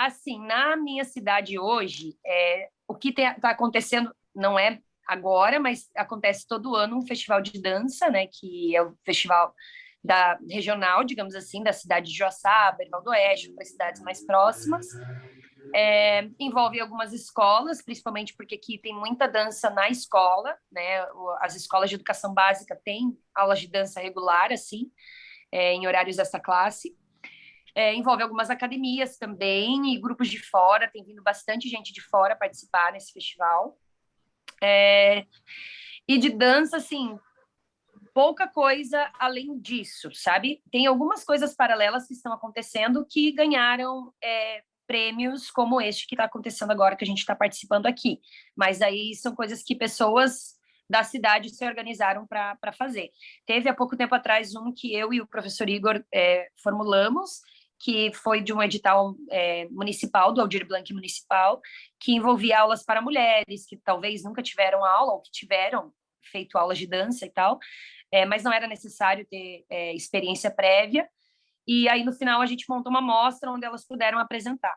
Assim, na minha cidade hoje, o que está acontecendo não é agora, mas acontece todo ano um festival de dança, né? Que é o festival regional, digamos assim, da cidade de Joaçaba, Erval do Oeste, para cidades mais próximas. Envolve algumas escolas, principalmente porque aqui tem muita dança na escola, né? As escolas de educação básica têm aulas de dança regular, assim, em horários dessa classe. Envolve algumas academias também e grupos de fora, tem vindo bastante gente de fora participar nesse festival. E de dança, assim, pouca coisa além disso, sabe? Tem algumas coisas paralelas que estão acontecendo que ganharam prêmios como este que está acontecendo agora, que a gente está participando aqui. Mas aí são coisas que pessoas da cidade se organizaram para fazer. Teve há pouco tempo atrás um que eu e o professor Igor formulamos, que foi de um edital municipal, do Aldir Blanc Municipal, que envolvia aulas para mulheres que talvez nunca tiveram aula ou que tiveram feito aulas de dança e tal, mas não era necessário ter experiência prévia. E aí, no final, a gente montou uma mostra onde elas puderam apresentar.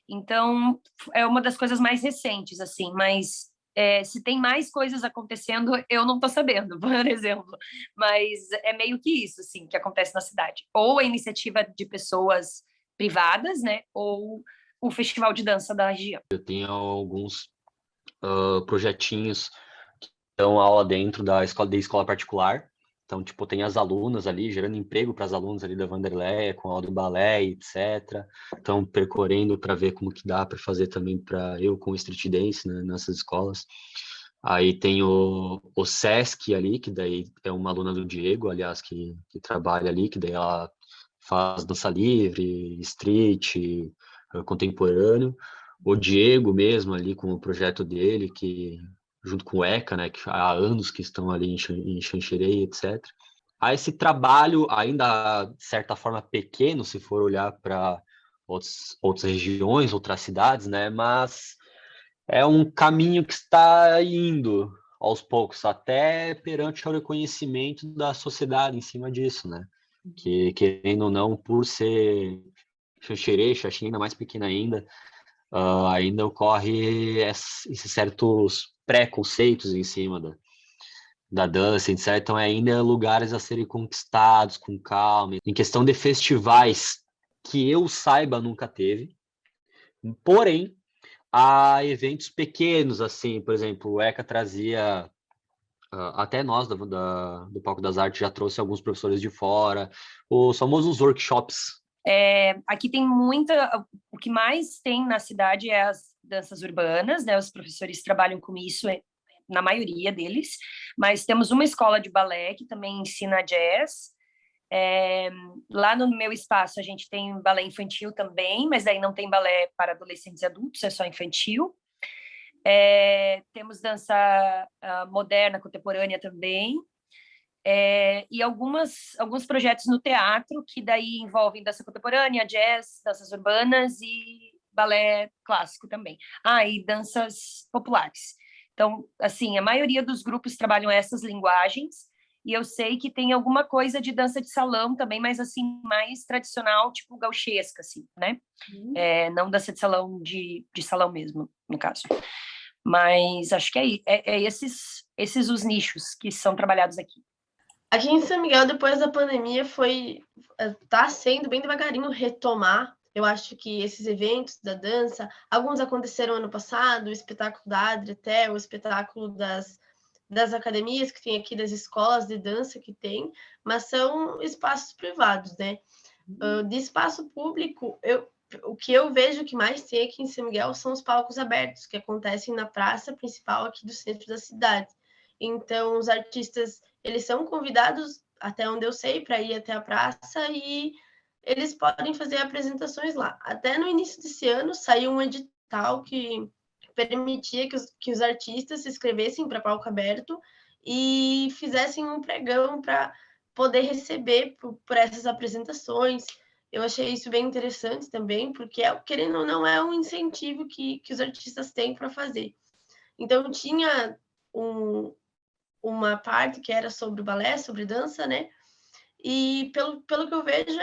Então, é uma das coisas mais recentes, assim, mas se tem mais coisas acontecendo, eu não estou sabendo, por exemplo. Mas é meio que isso, assim, que acontece na cidade. Ou a iniciativa de pessoas privadas, né? Ou o festival de dança da região. Eu tenho alguns projetinhos que dão aula dentro da escola particular. Então, tipo, tem as alunas ali, gerando emprego para as alunas ali da Wanderleia, com aula do balé, etc. Então, percorrendo para ver como que dá para fazer também para eu com street dance, né, nessas escolas. Aí tem o Sesc ali, que daí é uma aluna do Diego, aliás, que trabalha ali, que daí ela faz dança livre, street, contemporâneo. O Diego mesmo ali com o projeto dele, que junto com o ECA, né, que há anos que estão ali em Xanxerê, etc. Há esse trabalho ainda, de certa forma, pequeno, se for olhar para outras regiões, outras cidades, né, mas é um caminho que está indo aos poucos, até perante o reconhecimento da sociedade em cima disso, né? Que, querendo ou não, por ser Xanxerê, Xaxim ainda mais pequena ainda, ainda ocorre esses certos preconceitos em cima da dança, etc. Então, ainda lugares a serem conquistados com calma. Em questão de festivais, que eu saiba, nunca teve. Porém, há eventos pequenos, assim, por exemplo, o ECA trazia, até nós do Palco das Artes já trouxe alguns professores de fora, os famosos workshops. Aqui tem o que mais tem na cidade é as danças urbanas, né? Os professores trabalham com isso, na maioria deles, mas temos uma escola de balé que também ensina jazz. Lá no meu espaço a gente tem balé infantil também, mas aí não tem balé para adolescentes e adultos, é só infantil. Temos dança moderna, contemporânea também. E alguns projetos no teatro que daí envolvem dança contemporânea, jazz, danças urbanas e balé clássico também. E danças populares. Então, assim, a maioria dos grupos trabalham essas linguagens e eu sei que tem alguma coisa de dança de salão também, mas assim, mais tradicional, tipo gauchesca, assim, né? Não dança de salão de salão mesmo, no caso. Mas acho que esses os nichos que são trabalhados aqui. Aqui em São Miguel, depois da pandemia, tá sendo bem devagarinho retomar. Eu acho que esses eventos da dança, alguns aconteceram ano passado, o espetáculo da Adri até, o espetáculo das academias que tem aqui, das escolas de dança que tem, mas são espaços privados, né? De espaço público, o que eu vejo que mais tem aqui em São Miguel são os palcos abertos, que acontecem na praça principal aqui do centro da cidade. Então, os artistas, eles são convidados, até onde eu sei, para ir até a praça e eles podem fazer apresentações lá. Até no início desse ano, saiu um edital que permitia que os artistas se inscrevessem para palco aberto e fizessem um pregão para poder receber por essas apresentações. Eu achei isso bem interessante também, porque, querendo ou não, é um incentivo que os artistas têm para fazer. Então, tinha uma parte que era sobre balé, sobre dança, né? E pelo que eu vejo,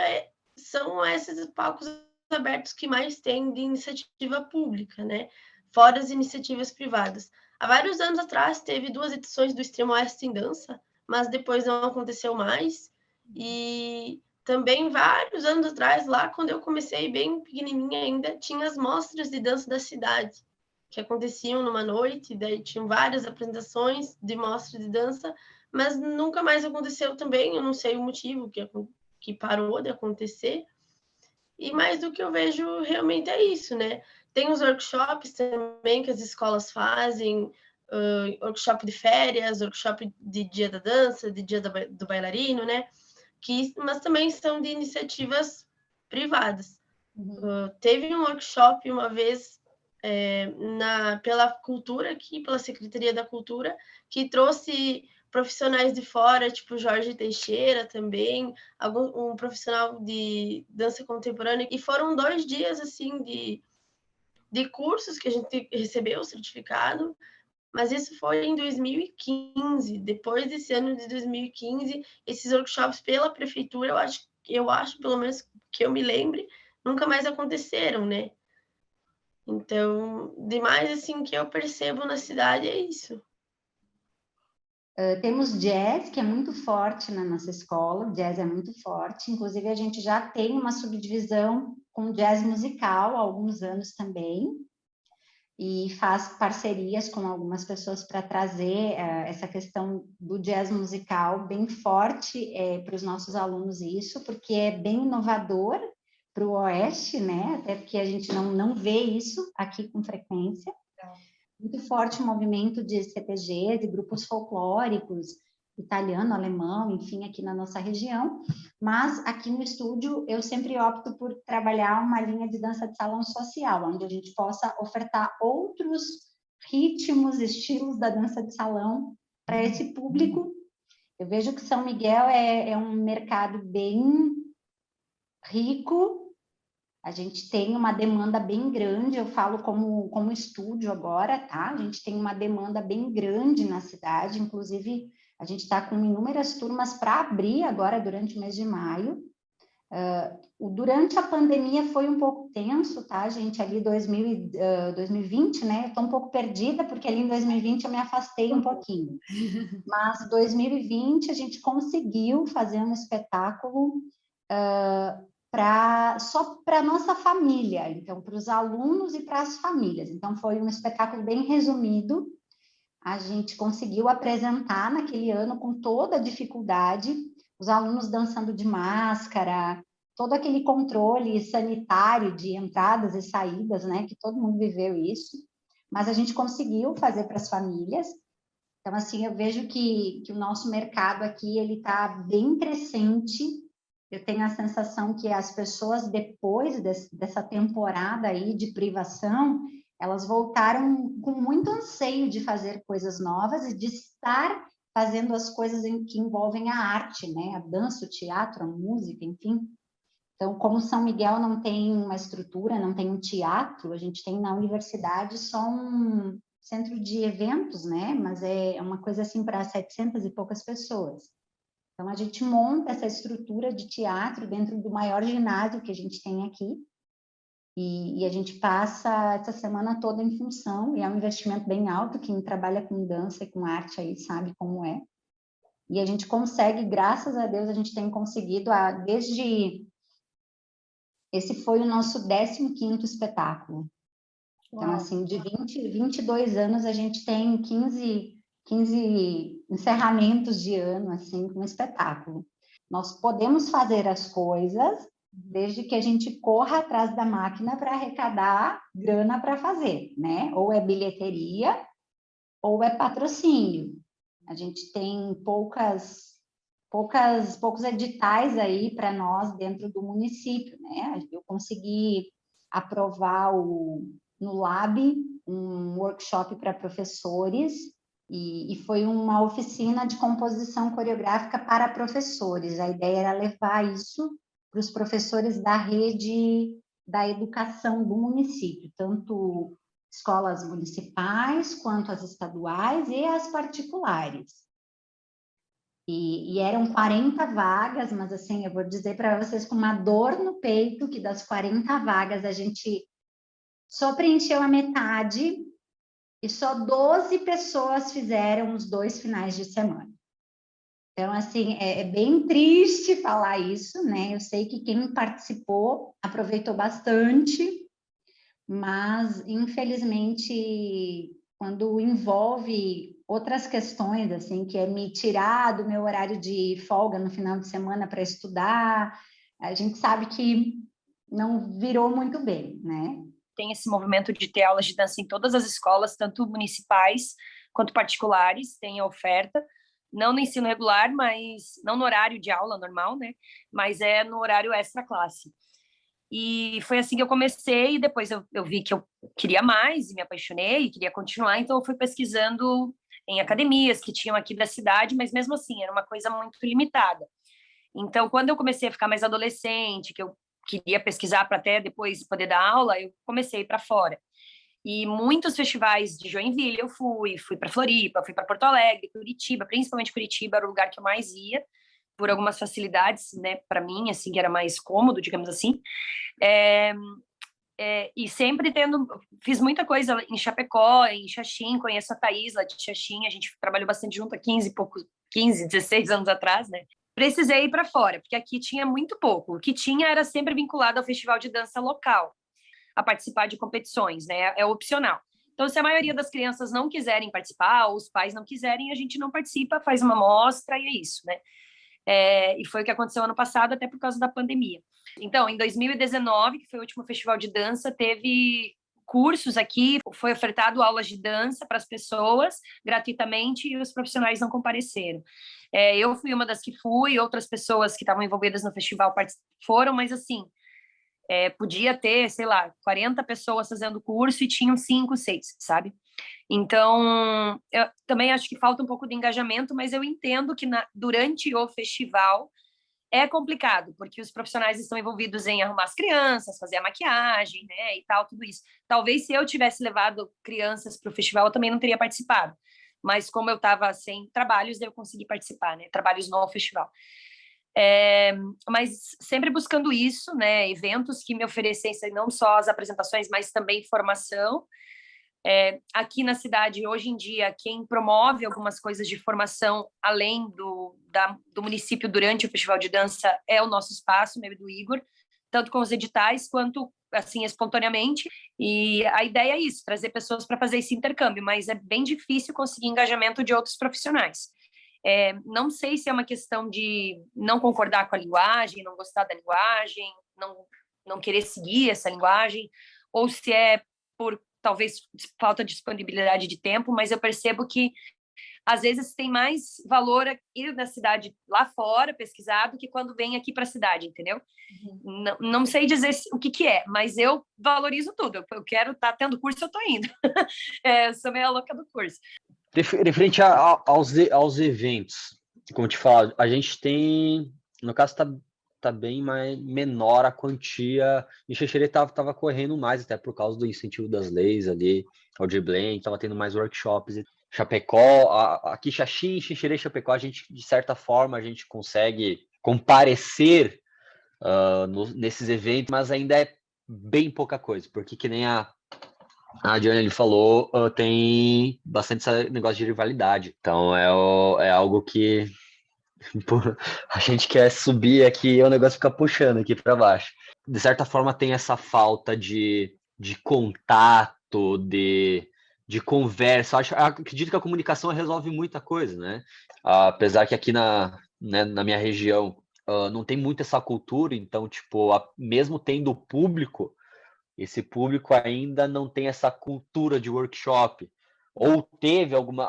são esses palcos abertos que mais tem de iniciativa pública, né? Fora as iniciativas privadas. Há vários anos atrás, teve 2 edições do Extremo Oeste em Dança, mas depois não aconteceu mais. E também, vários anos atrás, lá quando eu comecei, bem pequenininha ainda, tinha as mostras de dança da cidade, que aconteciam numa noite, daí tinham várias apresentações de mostras de dança, mas nunca mais aconteceu também, eu não sei o motivo que parou de acontecer. E mais do que eu vejo realmente é isso, né? Tem os workshops também que as escolas fazem, workshop de férias, workshop de dia da dança, de dia do bailarino, né? Mas também são de iniciativas privadas. Teve um workshop uma vez pela Cultura, aqui, pela Secretaria da Cultura, que trouxe profissionais de fora, tipo Jorge Teixeira também, um profissional de dança contemporânea, e foram 2 dias, assim, de cursos que a gente recebeu o certificado, mas isso foi em 2015. Depois desse ano de 2015, esses workshops pela prefeitura, eu acho, pelo menos que eu me lembre, nunca mais aconteceram, né? Então, demais assim que eu percebo na cidade é isso. Temos jazz, que é muito forte na nossa escola, o jazz é muito forte, inclusive a gente já tem uma subdivisão com jazz musical há alguns anos também, e faz parcerias com algumas pessoas para trazer essa questão do jazz musical bem forte para os nossos alunos isso, porque é bem inovador para o Oeste, né? Até porque a gente não vê isso aqui com frequência. Muito forte o movimento de CPG, de grupos folclóricos, italiano, alemão, enfim, aqui na nossa região, mas aqui no estúdio eu sempre opto por trabalhar uma linha de dança de salão social, onde a gente possa ofertar outros ritmos, estilos da dança de salão para esse público. Eu vejo que São Miguel é um mercado bem rico, a gente tem uma demanda bem grande, eu falo como estúdio agora, tá? A gente tem uma demanda bem grande na cidade, inclusive a gente está com inúmeras turmas para abrir agora durante o mês de maio. Durante a pandemia foi um pouco tenso, tá, gente? Ali 2020, né? Eu estou um pouco perdida, porque ali em 2020 eu me afastei um pouquinho. Mas 2020 a gente conseguiu fazer um espetáculo só para a nossa família, então para os alunos e para as famílias. Então foi um espetáculo bem resumido, a gente conseguiu apresentar naquele ano com toda a dificuldade, os alunos dançando de máscara, todo aquele controle sanitário de entradas e saídas, né, que todo mundo viveu isso, mas a gente conseguiu fazer para as famílias. Então, assim, eu vejo que o nosso mercado aqui, ele está bem crescente. Eu tenho a sensação que as pessoas, depois dessa temporada aí de privação, elas voltaram com muito anseio de fazer coisas novas e de estar fazendo as coisas que envolvem a arte, né? A dança, o teatro, a música, enfim. Então, como São Miguel não tem uma estrutura, não tem um teatro, a gente tem na universidade só um centro de eventos, né? Mas é uma coisa assim para 700 e poucas pessoas. Então, a gente monta essa estrutura de teatro dentro do maior ginásio que a gente tem aqui, e a gente passa essa semana toda em função, e é um investimento bem alto, quem trabalha com dança e com arte aí sabe como é. E a gente consegue, graças a Deus, a gente tem conseguido, desde... Esse foi o nosso 15º espetáculo. Então, assim, de 22 anos, a gente tem 15 encerramentos de ano, assim, com espetáculo. Nós podemos fazer as coisas desde que a gente corra atrás da máquina para arrecadar grana para fazer, né? Ou é bilheteria, ou é patrocínio. A gente tem poucos editais aí para nós dentro do município, né? Eu consegui aprovar no Lab um workshop para professores e foi uma oficina de composição coreográfica para professores. A ideia era levar isso para os professores da rede da educação do município, tanto escolas municipais quanto as estaduais e as particulares. E eram 40 vagas, mas assim, eu vou dizer para vocês com uma dor no peito que das 40 vagas a gente só preencheu a metade e só 12 pessoas fizeram os 2 finais de semana. Então, assim, é bem triste falar isso, né? Eu sei que quem participou aproveitou bastante, mas, infelizmente, quando envolve outras questões, assim, que é me tirar do meu horário de folga no final de semana para estudar, a gente sabe que não virou muito bem, né? Tem esse movimento de ter aulas de dança em todas as escolas, tanto municipais quanto particulares, tem a oferta, não no ensino regular, mas não no horário de aula normal, né? Mas é no horário extra classe. E foi assim que eu comecei, e depois eu vi que eu queria mais, e me apaixonei, e queria continuar, então eu fui pesquisando em academias que tinham aqui da cidade, mas mesmo assim, era uma coisa muito limitada. Então, quando eu comecei a ficar mais adolescente, que eu queria pesquisar para até depois poder dar aula, eu comecei para fora. E muitos festivais de Joinville eu fui para Floripa, fui para Porto Alegre, Curitiba, principalmente Curitiba era o lugar que eu mais ia, por algumas facilidades, né, para mim, assim, que era mais cômodo, digamos assim. E sempre fiz muita coisa em Chapecó, em Xaxim, conheço a Thaís lá de Xaxim, a gente trabalhou bastante junto há 15, 16 anos atrás, né? Precisei ir para fora, porque aqui tinha muito pouco. O que tinha era sempre vinculado ao festival de dança local, a participar de competições, né? É opcional. Então, se a maioria das crianças não quiserem participar, ou os pais não quiserem, a gente não participa, faz uma amostra e é isso, né? E foi o que aconteceu ano passado, até por causa da pandemia. Então, em 2019, que foi o último festival de dança, teve cursos aqui, foi ofertado aulas de dança para as pessoas gratuitamente e os profissionais não compareceram. Eu fui uma das que fui, outras pessoas que estavam envolvidas no festival foram, mas assim, podia ter, sei lá, 40 pessoas fazendo curso e tinham 5, 6, sabe? Então, eu também acho que falta um pouco de engajamento, mas eu entendo que durante o festival é complicado, porque os profissionais estão envolvidos em arrumar as crianças, fazer a maquiagem, né, e tal, tudo isso. Talvez se eu tivesse levado crianças para o festival, eu também não teria participado. Mas como eu estava sem trabalhos, eu consegui participar, né, trabalhos no festival. Mas sempre buscando isso, né, eventos que me oferecessem não só as apresentações, mas também formação. Aqui na cidade, hoje em dia, quem promove algumas coisas de formação, além do município durante o Festival de Dança, é o nosso espaço, meu e do Igor, tanto com os editais, quanto, assim, espontaneamente. E a ideia é isso, trazer pessoas para fazer esse intercâmbio, mas é bem difícil conseguir engajamento de outros profissionais. Não sei se é uma questão de não concordar com a linguagem, não gostar da linguagem, não querer seguir essa linguagem, ou se é por talvez falta de disponibilidade de tempo, mas eu percebo que às vezes tem mais valor ir na cidade lá fora, pesquisar, do que quando vem aqui para a cidade, entendeu? Uhum. Não sei dizer o que é, mas eu valorizo tudo. Eu quero estar tendo curso, eu estou indo. Eu sou meio louca do curso. Referente aos eventos, como te falo, a gente tem, no caso tá bem menor a quantia, e Xanxerê tava correndo mais, até por causa do incentivo das leis ali, Aldir Blanc, tava tendo mais workshops. Chapecó, aqui Xaxim, Xanxerê, Chapecó, a gente, de certa forma, a gente consegue comparecer nesses eventos, mas ainda é bem pouca coisa, porque que nem a Diana ele falou, tem bastante esse negócio de rivalidade. Então é algo que a gente quer subir aqui e o negócio fica puxando aqui para baixo. De certa forma tem essa falta de contato, de conversa. Acredito que a comunicação resolve muita coisa, né? Apesar que aqui na minha região não tem muito essa cultura, então, tipo, mesmo tendo público, esse público ainda não tem essa cultura de workshop. Ou teve alguma...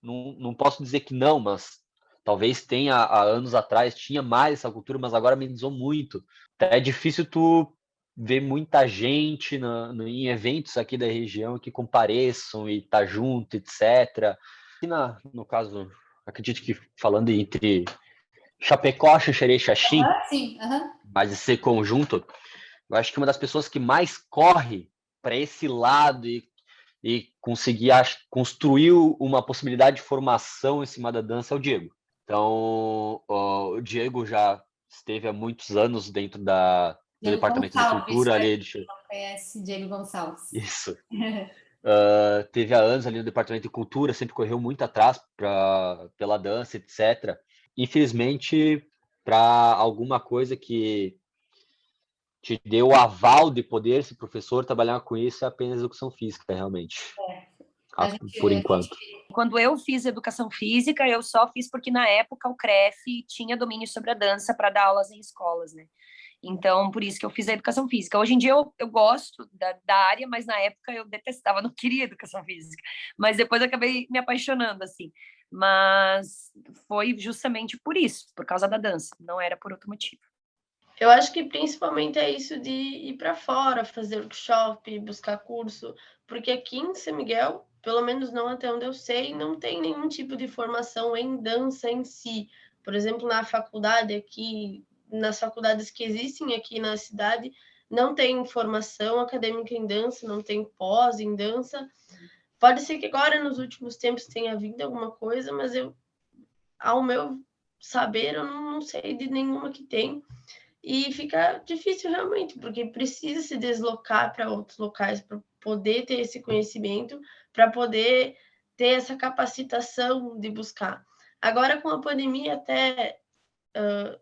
Não posso dizer que não, mas talvez tenha há anos atrás, tinha mais essa cultura, mas agora amenizou muito. É difícil tu ver muita gente em eventos aqui da região que compareçam e tá junto, etc. E no caso, acredito que falando entre Chapecó, Xanxerê e Xaxim, mas esse conjunto, eu acho que uma das pessoas que mais corre para esse lado e conseguir construir uma possibilidade de formação em cima da dança é o Diego. Então, o Diego já esteve há muitos anos dentro do Diego Departamento de Gonçalves, Cultura para ali. quem não conhece, Diego Gonçalves. Isso. Teve há anos ali no Departamento de Cultura, sempre correu muito atrás pela dança, etc. Infelizmente, para alguma coisa que te deu o aval de poder ser professor, trabalhar com isso é apenas educação física, realmente. Por enquanto. Quando eu fiz educação física, eu só fiz porque na época o CREF tinha domínio sobre a dança para dar aulas em escolas, né? Então, por isso que eu fiz a educação física. Hoje em dia eu gosto da área, mas na época eu detestava, não queria educação física. Mas depois eu acabei me apaixonando, assim. Mas foi justamente por isso, por causa da dança, não era por outro motivo. Eu acho que principalmente é isso de ir para fora, fazer workshop, buscar curso, porque aqui em São Miguel, pelo menos não até onde eu sei, não tem nenhum tipo de formação em dança em si. Por exemplo, na faculdade aqui, nas faculdades que existem aqui na cidade, não tem formação acadêmica em dança, não tem pós em dança. Pode ser que agora, nos últimos tempos, tenha havido alguma coisa, mas ao meu saber, eu não sei de nenhuma que tem. E fica difícil realmente, porque precisa se deslocar para outros locais para poder ter esse conhecimento, para poder ter essa capacitação de buscar. Agora, com a pandemia, até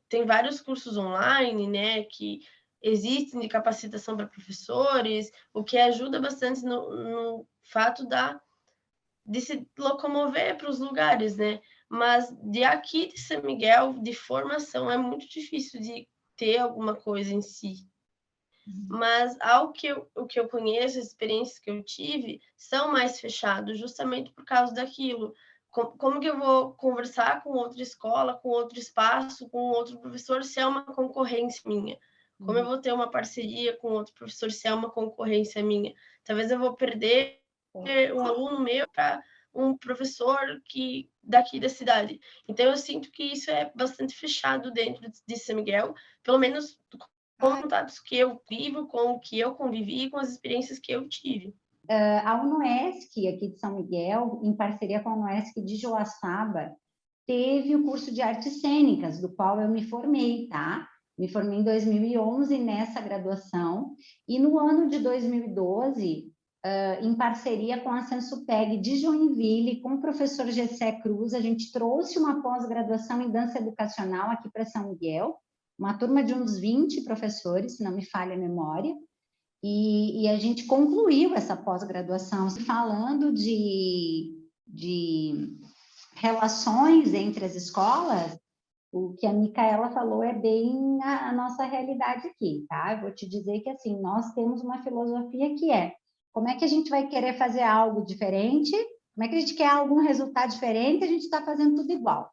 tem vários cursos online, né, que existem de capacitação para professores, o que ajuda bastante no fato de se locomover para os lugares, né? Mas de aqui de São Miguel, de formação, é muito difícil de ter alguma coisa em si. Mas o que eu conheço, as experiências que eu tive, são mais fechados, justamente por causa daquilo. Como que eu vou conversar com outra escola, com outro espaço, com outro professor, se é uma concorrência minha? Como eu vou ter uma parceria com outro professor, se é uma concorrência minha? Talvez eu vou perder um aluno meu para um professor daqui da cidade. Então, eu sinto que isso é bastante fechado dentro de São Miguel, pelo menos com os contatos que eu vivo, com o que eu convivi, com as experiências que eu tive. A UNOESC, aqui de São Miguel, em parceria com a UNOESC de Joaçaba, teve o curso de artes cênicas, do qual eu me formei, tá? Me formei em 2011 nessa graduação, e no ano de 2012, em parceria com a Sensupeg de Joinville, com o professor Gessé Cruz, a gente trouxe uma pós-graduação em dança educacional aqui para São Miguel, uma turma de uns 20 professores, se não me falha a memória, e a gente concluiu essa pós-graduação falando de relações entre as escolas. O que a Micaela falou é bem a nossa realidade aqui, tá? Eu vou te dizer que, assim, nós temos uma filosofia que é: como é que a gente vai querer fazer algo diferente? Como é que a gente quer algum resultado diferente? A gente está fazendo tudo igual,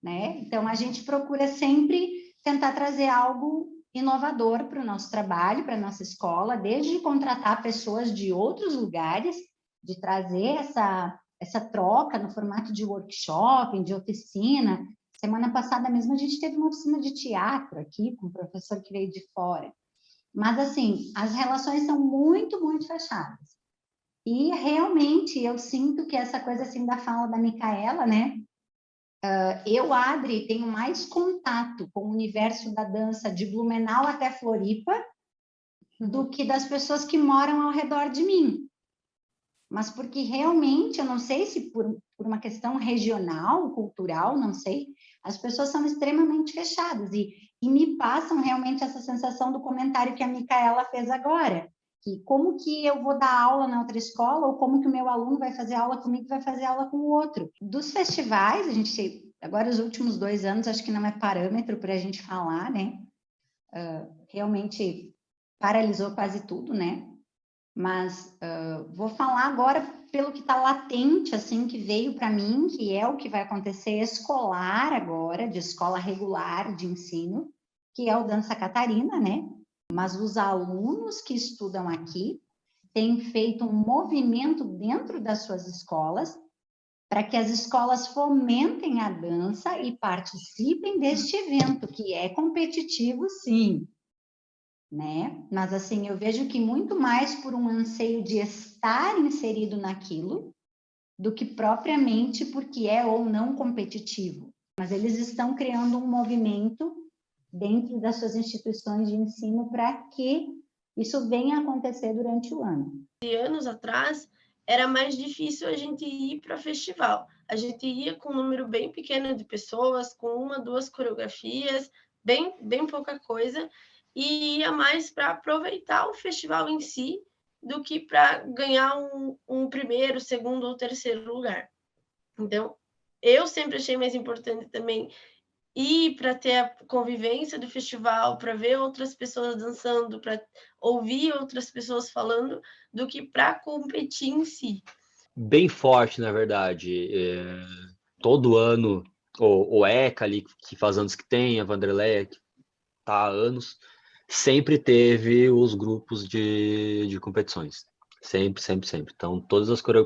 né? Então, a gente procura sempre tentar trazer algo inovador para o nosso trabalho, para a nossa escola, desde contratar pessoas de outros lugares, de trazer essa troca no formato de workshop, de oficina. Semana passada mesmo a gente teve uma oficina de teatro aqui, com um professor que veio de fora. Mas, assim, as relações são muito, muito fechadas. E, realmente, eu sinto que essa coisa, assim, da fala da Micaela, né? Eu, Adri, tenho mais contato com o universo da dança de Blumenau até Floripa do que das pessoas que moram ao redor de mim. Mas porque realmente, eu não sei se por uma questão regional, cultural, não sei, as pessoas são extremamente fechadas e me passam realmente essa sensação do comentário que a Micaela fez agora, que como que eu vou dar aula na outra escola ou como que o meu aluno vai fazer aula comigo e vai fazer aula com o outro. Dos festivais, a gente, agora os últimos 2 anos, acho que não é parâmetro para a gente falar, né? Realmente paralisou quase tudo, né? Mas vou falar agora pelo que está latente, assim, que veio para mim, que é o que vai acontecer escolar agora, de escola regular de ensino, que é o Dança Catarina, né? Mas os alunos que estudam aqui têm feito um movimento dentro das suas escolas para que as escolas fomentem a dança e participem deste evento, que é competitivo, sim, né? Mas, assim, eu vejo que muito mais por um anseio de estar inserido naquilo do que propriamente porque é ou não competitivo. Mas eles estão criando um movimento dentro das suas instituições de ensino para que isso venha a acontecer durante o ano. E anos atrás, era mais difícil a gente ir para festival. A gente ia com um número bem pequeno de pessoas, com 1, 2 coreografias, bem pouca coisa, e ia mais para aproveitar o festival em si do que para ganhar um primeiro, segundo ou terceiro lugar. Então, eu sempre achei mais importante também ir para ter a convivência do festival, para ver outras pessoas dançando, para ouvir outras pessoas falando, do que para competir em si. Bem forte, na verdade. Todo ano, o ECA ali, que faz anos que tem, a Wanderleia, que está há anos, sempre teve os grupos de competições. Sempre, sempre, sempre. Então,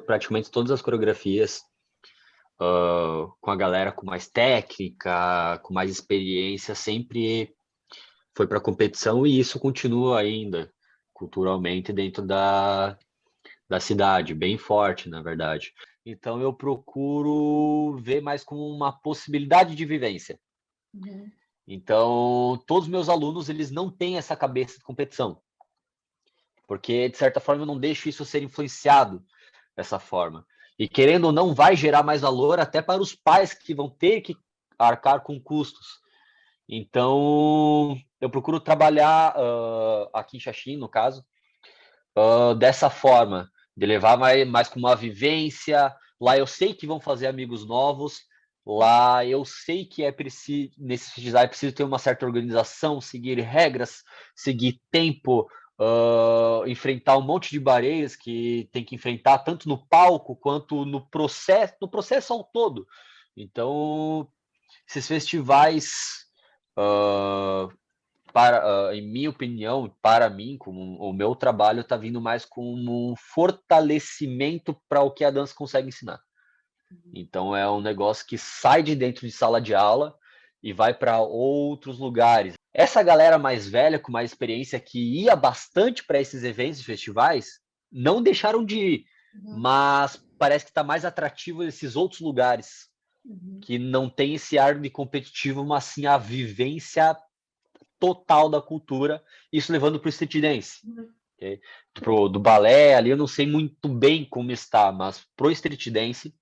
praticamente todas as coreografias com a galera com mais técnica, com mais experiência, sempre foi para competição, e isso continua ainda culturalmente dentro da cidade, bem forte, na verdade. Então, eu procuro ver mais como uma possibilidade de vivência. Uhum. Então, todos os meus alunos, eles não têm essa cabeça de competição, porque, de certa forma, eu não deixo isso ser influenciado dessa forma. E, querendo ou não, vai gerar mais valor até para os pais que vão ter que arcar com custos. Então, eu procuro trabalhar aqui em Xaxim, no caso, dessa forma, de levar mais como uma vivência. Lá eu sei que vão fazer amigos novos, lá eu sei que nesse design é preciso ter uma certa organização, seguir regras, seguir tempo, enfrentar um monte de barreiras que tem que enfrentar tanto no palco quanto no processo ao todo. Então, esses festivais, em minha opinião, para mim, como o meu trabalho está vindo mais como um fortalecimento para o que a dança consegue ensinar. Então, é um negócio que sai de dentro de sala de aula e vai para outros lugares. Essa galera mais velha, com mais experiência, que ia bastante para esses eventos e festivais, não deixaram de ir, mas parece que está mais atrativo esses outros lugares, que não tem esse ar de competitivo, mas sim a vivência total da cultura, isso levando para o street dance. Okay? Do balé ali eu não sei muito bem como está, mas pro street dance,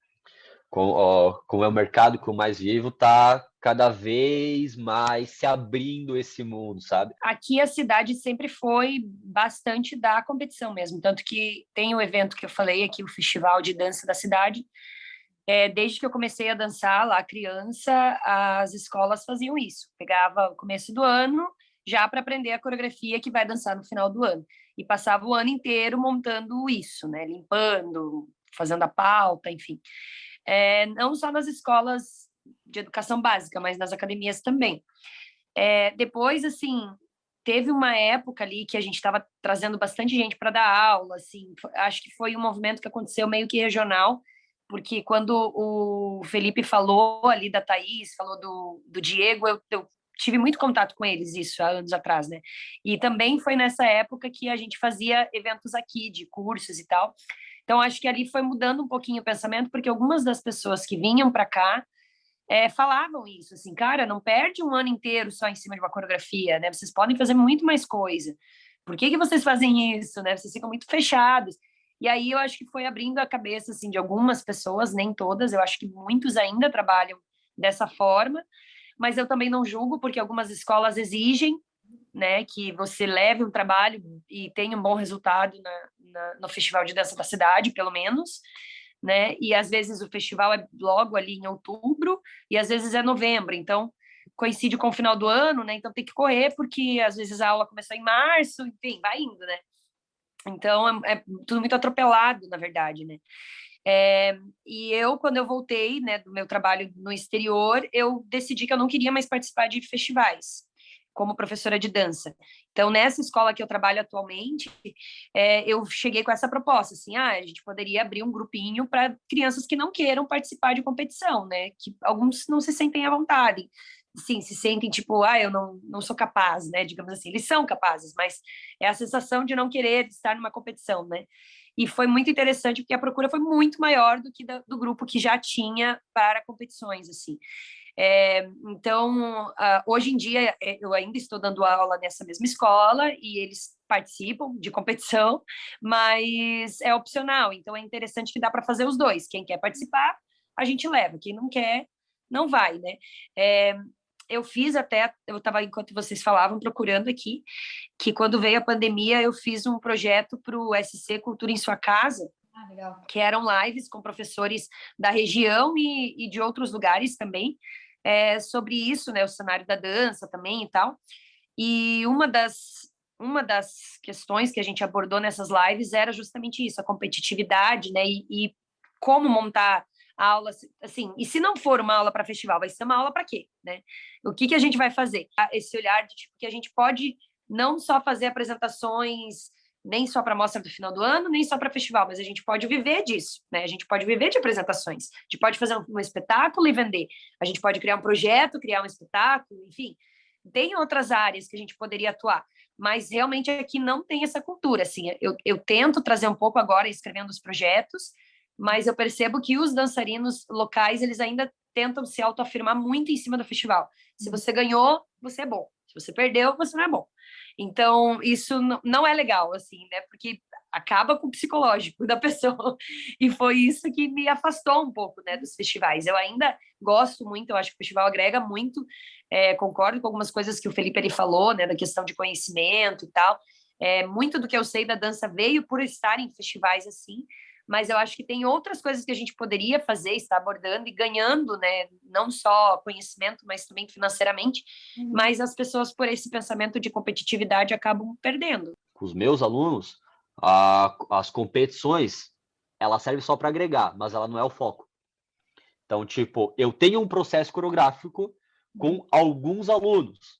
como é o mercado que eu mais vivo, tá cada vez mais se abrindo esse mundo, sabe? Aqui a cidade sempre foi bastante da competição mesmo, tanto que tem o evento que eu falei aqui, o Festival de Dança da Cidade. Desde que eu comecei a dançar lá criança, as escolas faziam isso. Pegava o começo do ano já para aprender a coreografia que vai dançar no final do ano. E passava o ano inteiro montando isso, né? Limpando, fazendo a pauta, enfim. Não só nas escolas de educação básica, mas nas academias também. Depois, assim, teve uma época ali que a gente estava trazendo bastante gente para dar aula, assim, acho que foi um movimento que aconteceu meio que regional, porque quando o Felipe falou ali da Thaís, falou do Diego, eu tive muito contato com eles, isso, há anos atrás, né? E também foi nessa época que a gente fazia eventos aqui, de cursos e tal. Então, acho que ali foi mudando um pouquinho o pensamento, porque algumas das pessoas que vinham para cá falavam isso, assim, cara, não perde um ano inteiro só em cima de uma coreografia, né? Vocês podem fazer muito mais coisa. Por que vocês fazem isso, né? Vocês ficam muito fechados. E aí eu acho que foi abrindo a cabeça, assim, de algumas pessoas, nem todas, eu acho que muitos ainda trabalham dessa forma, mas eu também não julgo, porque algumas escolas exigem, né, que você leve um trabalho e tenha um bom resultado no Festival de Dança da Cidade, pelo menos, né, e às vezes o festival é logo ali em outubro, e às vezes é novembro, então coincide com o final do ano, né, então tem que correr, porque às vezes a aula começou em março, enfim, vai indo, né. Então, é tudo muito atropelado, na verdade, né? E eu, quando eu voltei, né, do meu trabalho no exterior, eu decidi que eu não queria mais participar de festivais como professora de dança. Então, nessa escola que eu trabalho atualmente, eu cheguei com essa proposta, assim, a gente poderia abrir um grupinho para crianças que não queiram participar de competição, né? Que alguns não se sentem à vontade. Sim, se sentem tipo, eu não sou capaz, né? Digamos assim, eles são capazes, mas é a sensação de não querer estar numa competição, né? E foi muito interessante porque a procura foi muito maior do que do grupo que já tinha para competições, assim. Então, hoje em dia, eu ainda estou dando aula nessa mesma escola e eles participam de competição, mas é opcional. Então, é interessante que dá para fazer os dois. Quem quer participar, a gente leva. Quem não quer, não vai, né? Eu fiz até, eu estava, enquanto vocês falavam, procurando aqui, que quando veio a pandemia, eu fiz um projeto para o SC Cultura em Sua Casa, Legal. que eram lives com professores da região e de outros lugares também, sobre isso, né, o cenário da dança também e tal. E uma das questões que a gente abordou nessas lives era justamente isso, a competitividade, né, e como montar a aula, assim, e se não for uma aula para festival, vai ser uma aula para quê, né? O que a gente vai fazer? Esse olhar de tipo, que a gente pode não só fazer apresentações nem só para a mostra do final do ano, nem só para festival, mas a gente pode viver disso, né? A gente pode viver de apresentações, a gente pode fazer um espetáculo e vender, a gente pode criar um projeto, criar um espetáculo, enfim, tem outras áreas que a gente poderia atuar, mas realmente aqui não tem essa cultura, assim, eu tento trazer um pouco agora escrevendo os projetos, mas eu percebo que os dançarinos locais, eles ainda tentam se autoafirmar muito em cima do festival. Se você ganhou, você é bom. Se você perdeu, você não é bom. Então, isso não é legal, assim, né? Porque acaba com o psicológico da pessoa. E foi isso que me afastou um pouco, né, dos festivais. Eu ainda gosto muito, eu acho que o festival agrega muito. Concordo com algumas coisas que o Felipe ele falou, né, da questão de conhecimento e tal. Muito do que eu sei da dança veio por estar em festivais assim, mas eu acho que tem outras coisas que a gente poderia fazer, estar abordando e ganhando, né, não só conhecimento, mas também financeiramente, mas as pessoas, por esse pensamento de competitividade, acabam perdendo. Com os meus alunos, as competições, ela serve só para agregar, mas ela não é o foco. Então, tipo, eu tenho um processo coreográfico com alguns alunos.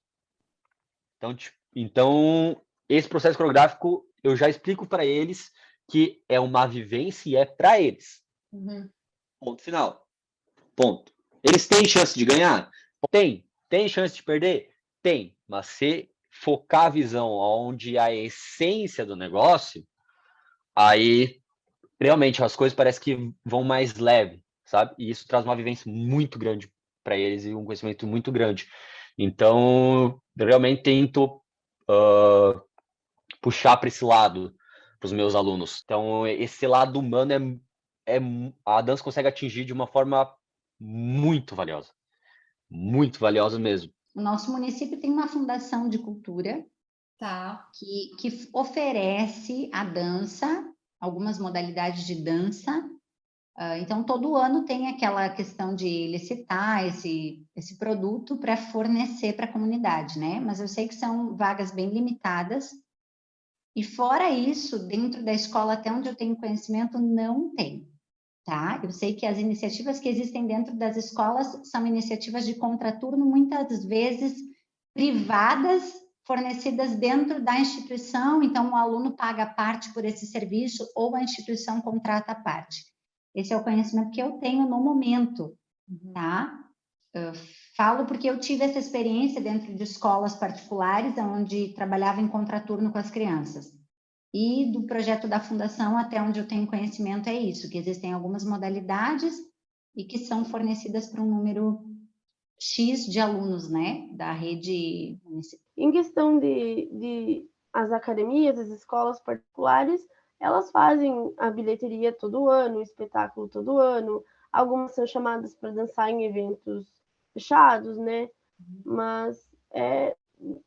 Então, esse processo coreográfico, eu já explico para eles que é uma vivência e é para eles. Ponto final. Ponto. Eles têm chance de ganhar? Tem. Tem chance de perder? Tem. Mas se focar a visão onde a essência do negócio, aí realmente as coisas parecem que vão mais leve, sabe? E isso traz uma vivência muito grande para eles e um conhecimento muito grande. Então, eu realmente tento puxar para esse lado para os meus alunos. Então, esse lado humano a dança consegue atingir de uma forma muito valiosa mesmo. O nosso município tem uma fundação de cultura que oferece a dança, algumas modalidades de dança. Então, todo ano tem aquela questão de licitar esse produto para fornecer para a comunidade, né? Mas eu sei que são vagas bem limitadas. E fora isso, dentro da escola, até onde eu tenho conhecimento, não tem, tá? Eu sei que as iniciativas que existem dentro das escolas são iniciativas de contraturno, muitas vezes privadas, fornecidas dentro da instituição, então o aluno paga parte por esse serviço ou a instituição contrata a parte. Esse é o conhecimento que eu tenho no momento, tá? Eu falo porque eu tive essa experiência dentro de escolas particulares, onde trabalhava em contraturno com as crianças. E do projeto da Fundação, até onde eu tenho conhecimento, é isso, que existem algumas modalidades e que são fornecidas para um número X de alunos, né, da rede municipal. Em questão de as academias, as escolas particulares, elas fazem a bilheteria todo ano, o espetáculo todo ano, algumas são chamadas para dançar em eventos fechados, né? Mas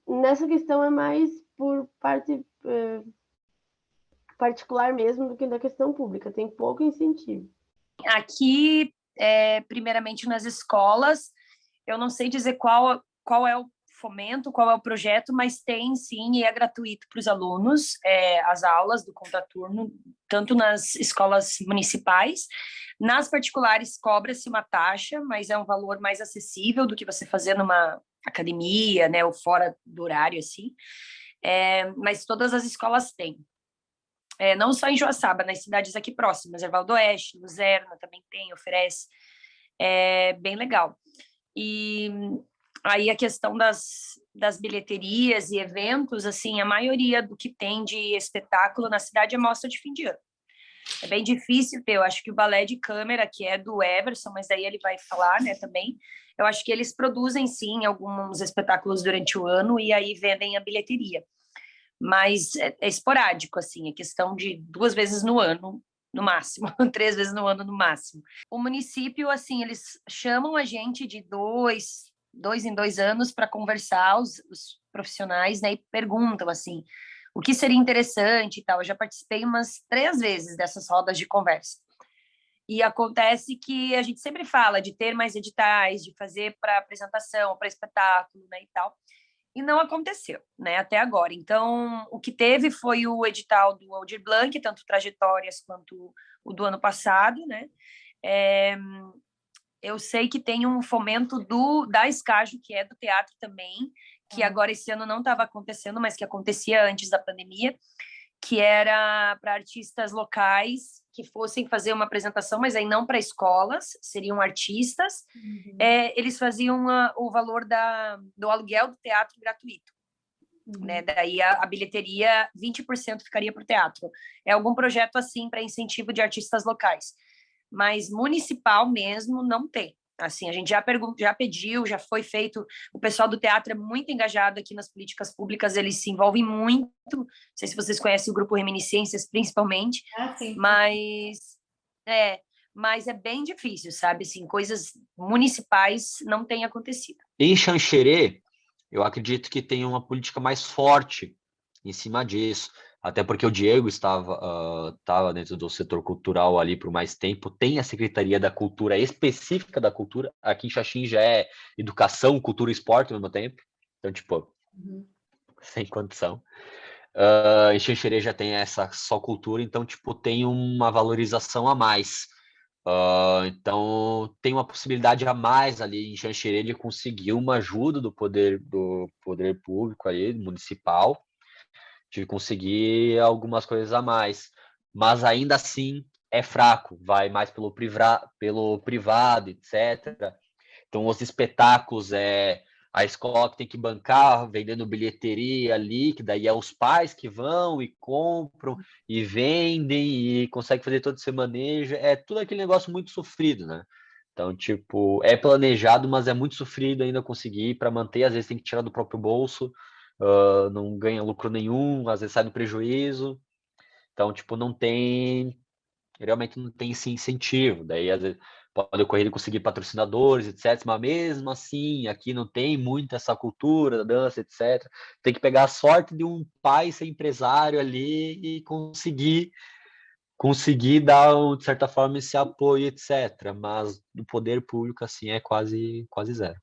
nessa questão é mais por parte particular mesmo do que da questão pública, tem pouco incentivo. Aqui, primeiramente nas escolas, eu não sei dizer qual é o fomento, qual é o projeto, mas tem sim, e é gratuito para os alunos, as aulas do contraturno, tanto nas escolas municipais. Nas particulares cobra-se uma taxa, mas é um valor mais acessível do que você fazer numa academia, né, ou fora do horário, assim. Mas todas as escolas têm. Não só em Joaçaba, nas cidades aqui próximas, Erval do Oeste, Luzerna também tem, oferece. É bem legal. E aí a questão das bilheterias e eventos, assim, a maioria do que tem de espetáculo na cidade é mostra de fim de ano. É bem difícil ter. Eu acho que o balé de câmera, que é do Everson, mas daí ele vai falar, né, também. Eu acho que eles produzem, sim, alguns espetáculos durante o ano e aí vendem a bilheteria. Mas é esporádico, assim, é questão de 2 vezes no ano, no máximo, 3 vezes no ano, no máximo. O município, assim, eles chamam a gente de 2 em 2 anos para conversar, os profissionais, né, e perguntam, assim, o que seria interessante e tal. Eu já participei umas 3 vezes dessas rodas de conversa. E acontece que a gente sempre fala de ter mais editais, de fazer para apresentação, para espetáculo, né, e tal. E não aconteceu, né, até agora. Então, o que teve foi o edital do Aldir Blanc, tanto Trajetórias quanto o do ano passado, né? Eu sei que tem um fomento da Escágio, que é do teatro também, que agora esse ano não estava acontecendo, mas que acontecia antes da pandemia, que era para artistas locais que fossem fazer uma apresentação, mas aí não para escolas, seriam artistas. Eles faziam o valor do aluguel do teatro gratuito. Né? Daí a bilheteria, 20% ficaria para o teatro. É algum projeto assim para incentivo de artistas locais. Mas municipal mesmo não tem. Assim, a gente já pediu, já foi feito. O pessoal do teatro é muito engajado aqui nas políticas públicas, eles se envolvem muito. Não sei se vocês conhecem o grupo Reminiscências, principalmente, Sim. mas é bem difícil, sabe? Assim, coisas municipais não têm acontecido. Em Xanxerê, eu acredito que tem uma política mais forte em cima disso. Até porque o Diego estava dentro do setor cultural ali por mais tempo. Tem a Secretaria da Cultura específica da cultura. Aqui em Xaxim já é educação, cultura e esporte ao mesmo tempo. Então, tipo, sem condição. Em Xanxerê já tem essa só cultura, então, tipo, tem uma valorização a mais. Então, tem uma possibilidade a mais ali em Xanxerê de conseguir uma ajuda do poder público ali, municipal, de conseguir algumas coisas a mais. Mas ainda assim é fraco, vai mais pelo privado, etc. Então, os espetáculos a escola que tem que bancar, vendendo bilheteria ali, que daí é os pais que vão e compram e vendem e conseguem fazer todo esse manejo. É tudo aquele negócio muito sofrido, né? Então, tipo, é planejado, mas é muito sofrido ainda conseguir para manter. Às vezes tem que tirar do próprio bolso, não ganha lucro nenhum, às vezes sai no prejuízo. Então, tipo, realmente não tem esse incentivo. Daí, às vezes, pode ocorrer de conseguir patrocinadores, etc. Mas mesmo assim, aqui não tem muito essa cultura da dança, etc. Tem que pegar a sorte de um pai ser empresário ali e conseguir dar, de certa forma, esse apoio, etc. Mas do poder público, assim, é quase zero.